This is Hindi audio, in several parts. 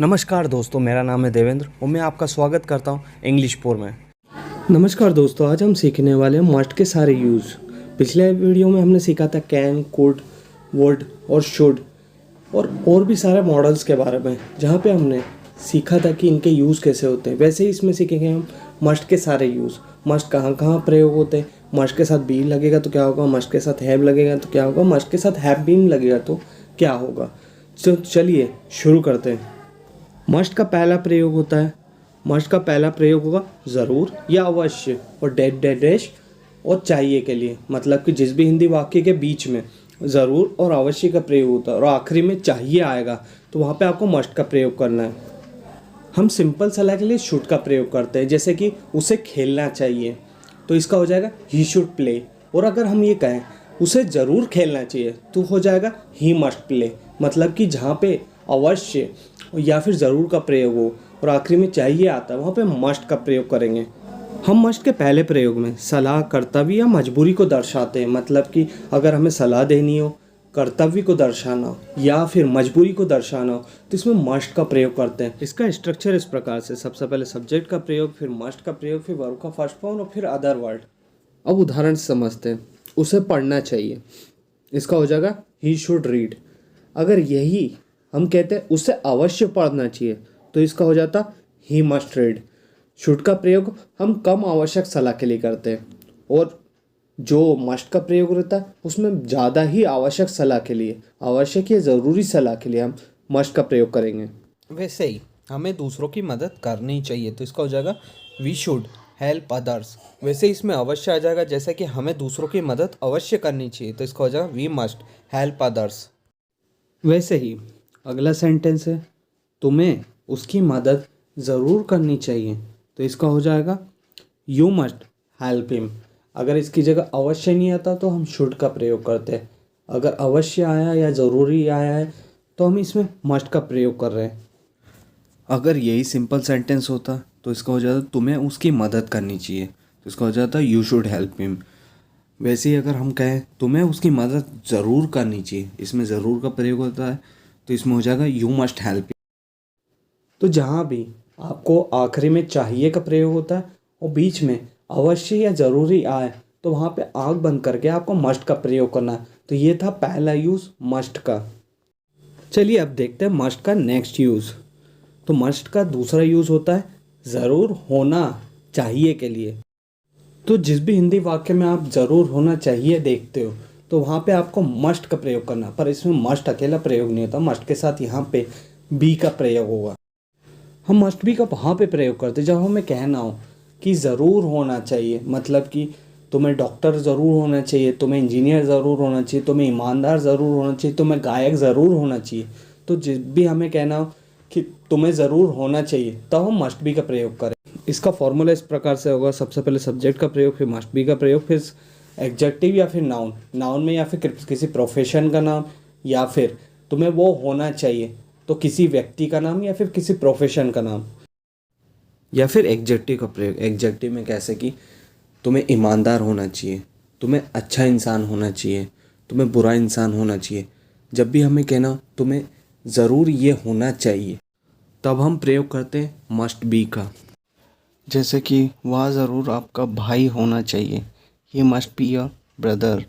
नमस्कार दोस्तों, मेरा नाम है देवेंद्र और मैं आपका स्वागत करता हूं इंग्लिश पोर में। नमस्कार दोस्तों, आज हम सीखने वाले हैं मस्ट के सारे यूज़। पिछले वीडियो में हमने सीखा था कैन, कुड, वुड और शुड और भी सारे मॉडल्स के बारे में, जहां पे हमने सीखा था कि इनके यूज़ कैसे होते हैं। वैसे ही इसमें सीखेंगे हम मस्ट के सारे यूज़। मस्ट कहाँ कहाँ प्रयोग होते हैं, मस्ट के साथ बी लगेगा तो क्या होगा, मस्ट के साथ हैव लगेगा तो क्या होगा, मस्ट के साथ हैव बीन लगेगा तो क्या होगा। तो चलिए शुरू करते हैं। मस्ट का पहला प्रयोग होता है, मस्ट का पहला प्रयोग होगा ज़रूर या अवश्य और डैश और चाहिए के लिए। मतलब कि जिस भी हिंदी वाक्य के बीच में ज़रूर और अवश्य का प्रयोग होता है और आखिरी में चाहिए आएगा तो वहाँ पे आपको मस्ट का प्रयोग करना है। हम सिंपल सलाह के लिए शुड का प्रयोग करते हैं, जैसे कि उसे खेलना चाहिए तो इसका हो जाएगा ही शुड प्ले। और अगर हम ये कहें उसे ज़रूर खेलना चाहिए तो हो जाएगा ही मस्ट प्ले। मतलब कि जहाँ पे अवश्य या फिर ज़रूर का प्रयोग हो और आखिरी में चाहिए आता है वहाँ पे मस्ट का प्रयोग करेंगे। हम मस्ट के पहले प्रयोग में सलाह, कर्तव्य या मजबूरी को दर्शाते हैं। मतलब कि अगर हमें सलाह देनी हो, कर्तव्य को दर्शाना हो या फिर मजबूरी को दर्शाना हो तो इसमें मस्ट का प्रयोग करते हैं। इसका स्ट्रक्चर इस प्रकार से, सबसे पहले सब्जेक्ट का प्रयोग, फिर मस्ट का प्रयोग, फिर वर्ब का फर्स्ट फॉर्म और फिर अदर वर्ड। अब उदाहरण से समझते हैं। उसे पढ़ना चाहिए, इसका हो जाएगा ही शुड रीड। अगर यही हम कहते हैं उसे अवश्य पढ़ना चाहिए तो इसका हो जाता ही मस्ट रीड। शुड का प्रयोग हम कम आवश्यक सलाह के लिए करते हैं और जो मस्ट का प्रयोग रहता है उसमें ज़्यादा ही आवश्यक सलाह के लिए, आवश्यक या ज़रूरी सलाह के लिए हम मस्ट का प्रयोग करेंगे। वैसे ही हमें दूसरों की मदद करनी चाहिए तो इसका हो जाएगा वी शुड हेल्प अदर्स। वैसे ही इसमें अवश्य आ जाएगा, जैसे कि हमें दूसरों की मदद अवश्य करनी चाहिए तो इसका हो जाएगा वी मस्ट हेल्प अदर्स। वैसे ही अगला सेंटेंस है तुम्हें उसकी मदद ज़रूर करनी चाहिए तो इसका हो जाएगा यू मस्ट हेल्प हिम। अगर इसकी जगह अवश्य नहीं आता तो हम शुड का प्रयोग करते हैं। अगर अवश्य आया या ज़रूरी आया है तो हम इसमें मस्ट का प्रयोग कर रहे हैं। अगर यही सिंपल सेंटेंस होता तो इसका हो जाता तुम्हें उसकी मदद करनी चाहिए तो इसका हो जाता यू शुड हेल्प हिम। वैसे ही अगर हम कहें तुम्हें उसकी मदद ज़रूर करनी चाहिए, इसमें ज़रूर का प्रयोग होता है तो इसमें हो जाएगा यू मस्ट हेल्प। तो जहाँ भी आपको आखिरी में चाहिए का प्रयोग होता है और बीच में अवश्य या ज़रूरी आए तो वहाँ पे आँख बंद करके आपको मस्ट का प्रयोग करना है। तो ये था पहला यूज़ मस्ट का। चलिए अब देखते हैं मस्ट का नेक्स्ट यूज़। तो मस्ट का दूसरा यूज़ होता है ज़रूर होना चाहिए के लिए। तो जिस भी हिंदी वाक्य में आप ज़रूर होना चाहिए देखते हो तो वहाँ पे आपको मस्ट का प्रयोग करना, पर इसमें मस्ट अकेला प्रयोग नहीं होता। मस्ट के साथ यहाँ पे बी का प्रयोग होगा। हम मस्ट बी का वहाँ पे प्रयोग करते जब हमें कहना हो कि ज़रूर होना चाहिए। मतलब कि तुम्हें डॉक्टर ज़रूर होना चाहिए, तुम्हें इंजीनियर ज़रूर होना चाहिए, तुम्हें ईमानदार ज़रूर होना चाहिए, तुम्हें गायक ज़रूर होना चाहिए। तो जब भी हमें कहना हो कि तुम्हें ज़रूर होना चाहिए तब हम मस्ट बी का प्रयोग करें। इसका फॉर्मूला इस प्रकार से होगा, सबसे पहले सब्जेक्ट का प्रयोग, फिर मस्ट बी का प्रयोग, फिर एडजेक्टिव या फिर नाउन, नाउन में या फिर किसी प्रोफेशन का नाम, या फिर तुम्हें वो होना चाहिए तो किसी व्यक्ति का नाम या फिर किसी प्रोफेशन का नाम, या फिर एडजेक्टिव का प्रयोग। एडजेक्टिव में कैसे कि तुम्हें ईमानदार होना चाहिए, तुम्हें अच्छा इंसान होना चाहिए, तुम्हें बुरा इंसान होना चाहिए। जब भी हमें कहना तुम्हें ज़रूर ये होना चाहिए तब हम प्रयोग करते हैं मस्ट बी का। जैसे कि वह ज़रूर आपका भाई होना चाहिए, he must be your brother.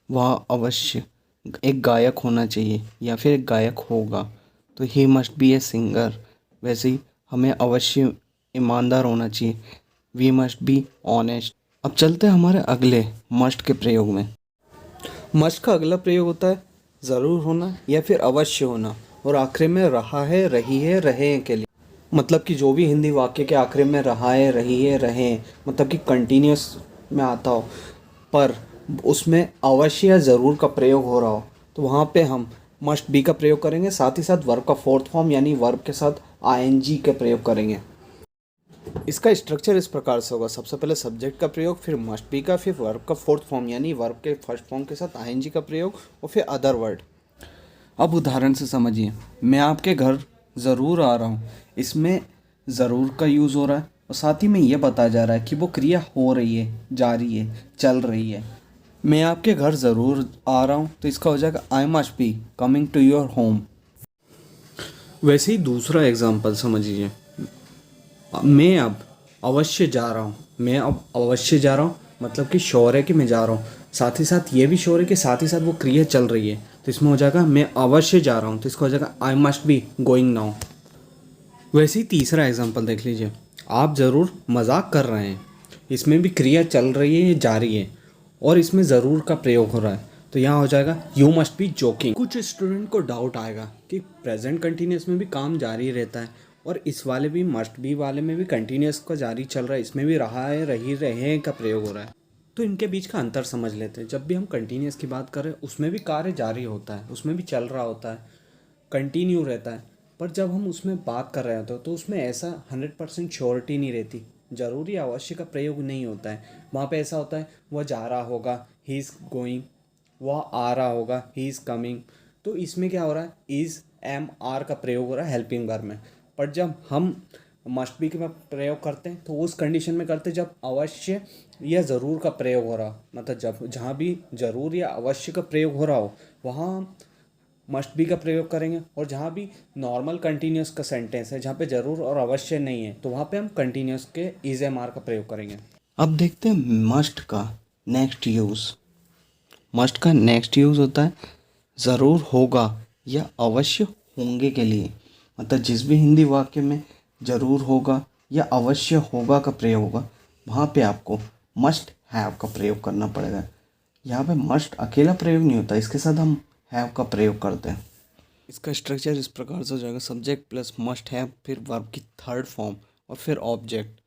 वह अवश्य एक गायक होना चाहिए या फिर एक गायक होगा तो he must be a singer. वैसे ही हमें अवश्य ईमानदार होना चाहिए, वी मस्ट बी ऑनेस्ट। अब चलते हैं हमारे अगले मस्ट के प्रयोग में। मस्ट का अगला प्रयोग होता है ज़रूर होना या फिर अवश्य होना और आखिरी में रहा है, रही है, रहे के लिए। मतलब कि जो भी हिंदी वाक्य के आखिरी में रहा है, रही है, रहे, मतलब कि कंटिन्यूस में आता हो पर उसमें अवश्य या ज़रूर का प्रयोग हो रहा हो तो वहाँ पे हम मस्ट बी का प्रयोग करेंगे। साथ ही साथ वर्ब का फोर्थ फॉर्म यानी वर्ब के साथ आईएनजी का प्रयोग करेंगे। इसका स्ट्रक्चर इस प्रकार से होगा, सबसे पहले सब्जेक्ट का प्रयोग, फिर मस्ट बी का, फिर वर्ब का फोर्थ फॉर्म यानी वर्ब के फर्स्ट फॉर्म के साथ आईएनजी का प्रयोग और फिर अदर वर्ड। अब उदाहरण से समझिए, मैं आपके घर ज़रूर आ रहा हूँ। इसमें ज़रूर का यूज़ हो रहा है और साथ ही में ये बताया जा रहा है कि वो क्रिया हो रही है, जारी है, चल रही है। मैं आपके घर ज़रूर आ रहा हूँ, तो इसका हो जाएगा I must be coming to your home. वैसे ही दूसरा एग्जाम्पल समझिए, मैं अब अवश्य जा रहा हूँ। मैं अब अवश्य जा रहा हूँ मतलब कि श्योर है कि मैं जा रहा हूँ, साथ ही साथ ये भी श्योर है कि साथ ही साथ वो क्रिया चल रही है। तो इसमें हो जाएगा मैं अवश्य जा रहा हूँ, तो इसका हो जाएगा I must be going now. वैसे ही तीसरा एग्जाम्पल देख लीजिए, आप ज़रूर मजाक कर रहे हैं। इसमें भी क्रिया चल रही है, जारी है, और इसमें ज़रूर का प्रयोग हो रहा है। तो यहाँ हो जाएगा यू मस्ट बी जोकिंग। कुछ स्टूडेंट को डाउट आएगा कि प्रेजेंट कंटिन्यूस में भी काम जारी रहता है, और इस वाले भी मस्ट बी वाले में भी कंटिन्यूस का जारी चल रहा है, इसमें भी रहा है, रही, रहे का प्रयोग हो रहा है। तो इनके बीच का अंतर समझ लेते हैं। जब भी हम कंटिन्यूस की बात करें, उसमें भी कार्य जारी होता है, उसमें भी चल रहा होता है, कंटिन्यू रहता है। पर जब हम उसमें बात कर रहे होते हैं तो उसमें ऐसा 100% श्योरिटी नहीं रहती, ज़रूरी अवश्य का प्रयोग नहीं होता है। वहाँ पे ऐसा होता है वह जा रहा होगा, ही इज़ गोइंग, वह आ रहा होगा, ही इज़ कमिंग। तो इसमें क्या हो रहा है, इज़ एम आर का प्रयोग हो रहा है हेल्पिंग वर्ब में। पर जब हम मस्ट बी का प्रयोग करते हैं तो उस कंडीशन में करते हैं जब अवश्य या ज़रूर का प्रयोग हो रहा, मतलब जब जहाँ भी ज़रूर या अवश्य का प्रयोग हो रहा हो वहाँ मस्ट बी का प्रयोग करेंगे। और जहाँ भी नॉर्मल कंटिन्यूस का सेंटेंस है, जहाँ पे ज़रूर और अवश्य नहीं है, तो वहाँ पे हम कंटिन्यूस के इज एम आर का प्रयोग करेंगे। अब देखते हैं मस्ट का नेक्स्ट यूज़। मस्ट का नेक्स्ट यूज़ होता है ज़रूर होगा या अवश्य होंगे के लिए। मतलब जिस भी हिंदी वाक्य में ज़रूर होगा या अवश्य होगा का प्रयोग होगा, वहाँ पे आपको मस्ट हैव का प्रयोग करना पड़ेगा। यहाँ पे मस्ट अकेला प्रयोग नहीं होता, इसके साथ हम हैव का प्रयोग करते हैं। इसका स्ट्रक्चर इस प्रकार से हो जाएगा, सब्जेक्ट प्लस मस्ट हैव, फिर वर्ब की थर्ड फॉर्म और फिर ऑब्जेक्ट।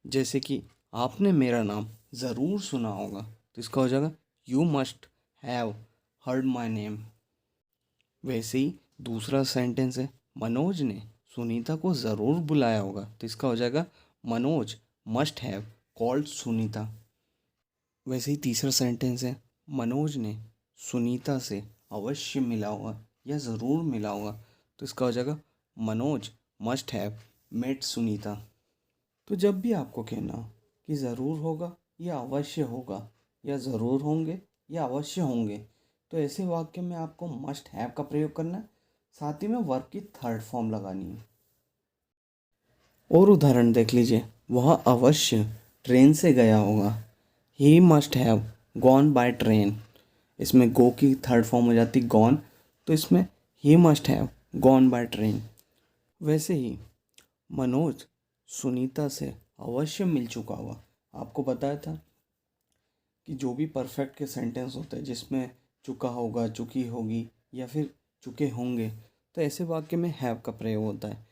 जैसे कि आपने मेरा नाम ज़रूर सुना होगा, तो इसका हो जाएगा you must have heard my name. वैसे ही दूसरा सेंटेंस है, मनोज ने सुनीता को ज़रूर बुलाया होगा, तो इसका हो जाएगा Manoj must have called Sunita. वैसे ही तीसरा सेंटेंस है, मनोज ने सुनीता से अवश्य मिला होगा या ज़रूर मिला होगा, तो इसका हो जाएगा Manoj must have met Sunita. तो जब भी आपको कहना हो कि ज़रूर होगा या अवश्य होगा या ज़रूर होंगे या अवश्य होंगे, तो ऐसे वाक्य में आपको मस्ट हैव का प्रयोग करना है, साथ ही में वर्ब की थर्ड फॉर्म लगानी है। और उदाहरण देख लीजिए, वह अवश्य ट्रेन से गया होगा, he must have gone by train. इसमें गो की थर्ड फॉर्म हो जाती गॉन, तो इसमें he must have gone by train. वैसे ही मनोज सुनीता से अवश्य मिल चुका होगा। आपको बताया था कि जो भी परफेक्ट के सेंटेंस होते हैं जिसमें चुका होगा, चुकी होगी या फिर चुके होंगे, तो ऐसे वाक्य में हैव का प्रयोग होता है।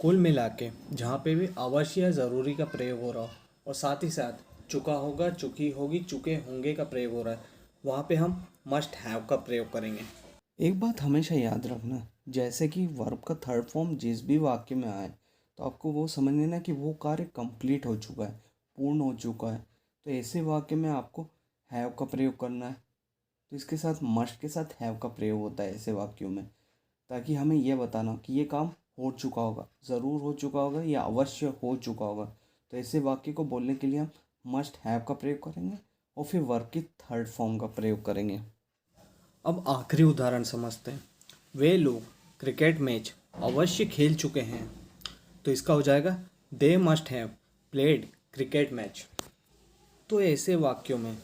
कुल मिला के जहाँ पे भी अवश्य या ज़रूरी का प्रयोग हो रहा हो और साथ ही साथ चुका होगा, चुकी होगी, चुके होंगे का प्रयोग हो रहा है, वहाँ पे हम मस्ट हैव का प्रयोग करेंगे। एक बात हमेशा याद रखना, जैसे कि वर्ब का थर्ड फॉर्म जिस भी वाक्य में आए, तो आपको वो समझ लेना कि वो कार्य कंप्लीट हो चुका है, पूर्ण हो चुका है। तो ऐसे वाक्य में आपको हैव का प्रयोग करना है। तो इसके साथ मस्ट के साथ हैव का प्रयोग होता है ऐसे वाक्यों में, ताकि हमें यह बताना कि ये काम हो चुका होगा, ज़रूर हो चुका होगा या अवश्य हो चुका होगा। तो ऐसे वाक्य को बोलने के लिए हम मस्ट हैव का प्रयोग करेंगे और फिर वर्ब की थर्ड फॉर्म का प्रयोग करेंगे। अब आखिरी उदाहरण समझते हैं। वे लोग क्रिकेट मैच अवश्य खेल चुके हैं, तो इसका हो जाएगा they must have played cricket match. तो ऐसे वाक्यों में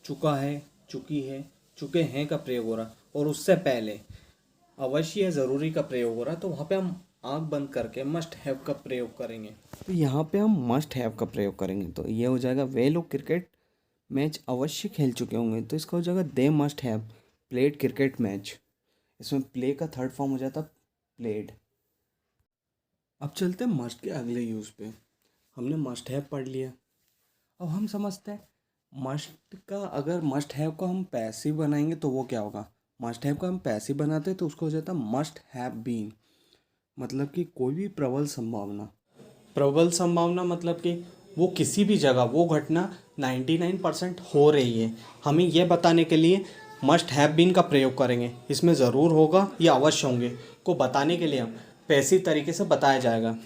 चुका है, चुकी है, चुके हैं का प्रयोग हो रहा, और उससे पहले अवश्य या ज़रूरी का प्रयोग हो रहा, तो वहाँ पे हम आंख बंद करके मस्ट हैव का प्रयोग करेंगे। तो यहाँ पे हम मस्ट हैव का प्रयोग करेंगे, तो ये हो जाएगा वे लोग क्रिकेट मैच अवश्य खेल चुके होंगे, तो इसका हो जाएगा they must have played cricket match. इसमें प्ले का थर्ड फॉर्म हो जाता प्लेड। अब चलते हैं मस्ट के अगले यूज़ पे। हमने मस्ट हैव पढ़ लिया, अब हम समझते हैं मस्ट का, अगर मस्ट हैव को हम पैसिव बनाएंगे तो वो क्या होगा। मस्ट हैव का हम पैसिव बनाते हैं तो उसको हो जाता है मस्ट हैव बीन। मतलब कि कोई भी प्रबल संभावना, प्रबल संभावना मतलब कि वो किसी भी जगह वो घटना 99% हो रही है, हमें यह बताने के लिए मस्ट हैव बीन का प्रयोग करेंगे। इसमें ज़रूर होगा या अवश्य होंगे को बताने के लिए हम पैसिव तरीके से बताया जाएगा।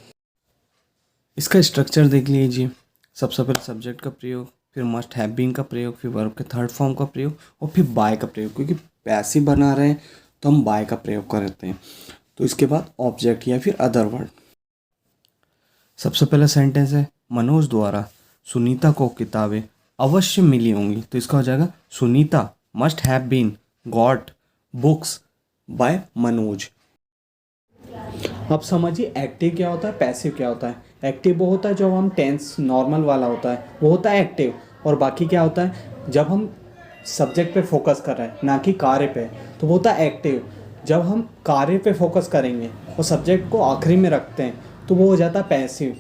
इसका स्ट्रक्चर देख लीजिए। सबसे पहले सब्जेक्ट का प्रयोग, फिर मस्ट हैव बीन का प्रयोग, फिर वर्ब के थर्ड फॉर्म का प्रयोग और फिर बाय का प्रयोग। क्योंकि पैसिव बना रहे हैं तो हम बाय का प्रयोग करते हैं। तो इसके बाद ऑब्जेक्ट या फिर अदर वर्ड। सबसे पहला सेंटेंस है मनोज द्वारा सुनीता को किताबें अवश्य मिली होंगी। तो इसका हो जाएगा Sunita must have been got books by Manoj. अब समझिए एक्टिव क्या होता है, पैसिव क्या होता है। एक्टिव वो होता है जब हम टेंस नॉर्मल वाला होता है, वो होता है एक्टिव। और बाकी क्या होता है जब हम सब्जेक्ट पे फोकस कर रहे हैं ना कि कार्य पे, तो वो होता है एक्टिव। जब हम कार्य पे फोकस करेंगे और सब्जेक्ट को आखिरी में रखते हैं तो वो हो जाता है पैसिव।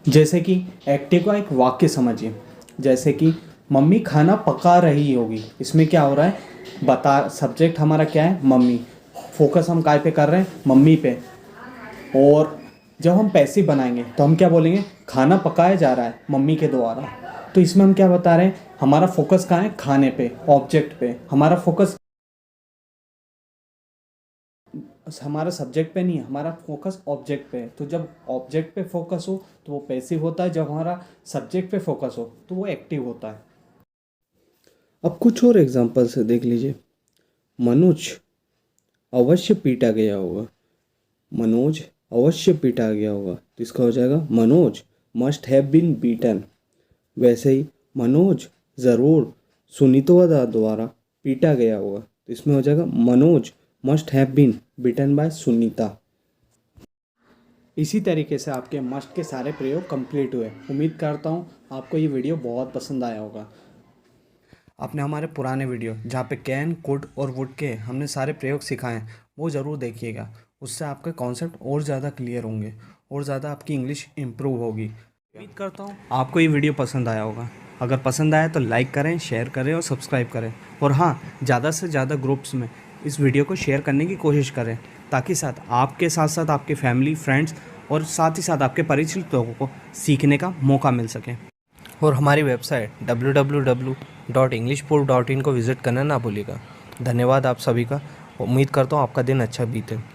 जैसे कि एक्टिव का एक वाक्य समझिए, जैसे कि मम्मी खाना पका रही होगी। इसमें क्या हो रहा है, बता सब्जेक्ट हमारा क्या है, मम्मी। फोकस हम काय पे कर रहे हैं, मम्मी पे। और जब हम पैसिव बनाएंगे तो हम क्या बोलेंगे, खाना पकाया जा रहा है मम्मी के द्वारा। तो इसमें हम क्या बता रहे हैं, हमारा फोकस कहाँ है, खाने पे, ऑब्जेक्ट पे। हमारा फोकस हमारा सब्जेक्ट पे नहीं है, हमारा फोकस ऑब्जेक्ट पे है। तो जब ऑब्जेक्ट पे फोकस हो तो वो पैसिव होता है, जब हमारा सब्जेक्ट पे फोकस हो तो वो एक्टिव होता है। अब कुछ और एग्जांपल से देख लीजिए। मनोज अवश्य पीटा गया होगा। मनोज अवश्य पीटा गया होगा। तो इसका हो जाएगा Manoj must have been beaten. वैसे ही मनोज ज़रूर सुनीता द्वारा पीटा गया होगा। तो इसमें हो जाएगा Manoj must have been beaten by Sunita. इसी तरीके से आपके मस्ट के सारे प्रयोग कंप्लीट हुए। उम्मीद करता हूँ आपको ये वीडियो बहुत पसंद आया होगा। आपने हमारे पुराने वीडियो जहाँ पे कैन, कुड और वुड के हमने सारे प्रयोग सिखाए हैं वो ज़रूर देखिएगा। उससे आपके कॉन्सेप्ट और ज़्यादा क्लियर होंगे और ज़्यादा आपकी इंग्लिश इम्प्रूव होगी। उम्मीद करता हूँ आपको ये वीडियो पसंद आया होगा। अगर पसंद आया तो लाइक करें, शेयर करें और सब्सक्राइब करें। और हाँ, ज़्यादा से ज़्यादा ग्रुप्स में इस वीडियो को शेयर करने की कोशिश करें, ताकि आपके साथ साथ आपके फैमिली, फ्रेंड्स और साथ ही साथ आपके परिचित लोगों को सीखने का मौका मिल सके। और हमारी वेबसाइट www.englishpur.in को विज़िट करना ना भूलिएगा। धन्यवाद आप सभी का। उम्मीद करता हूँ आपका दिन अच्छा बीते।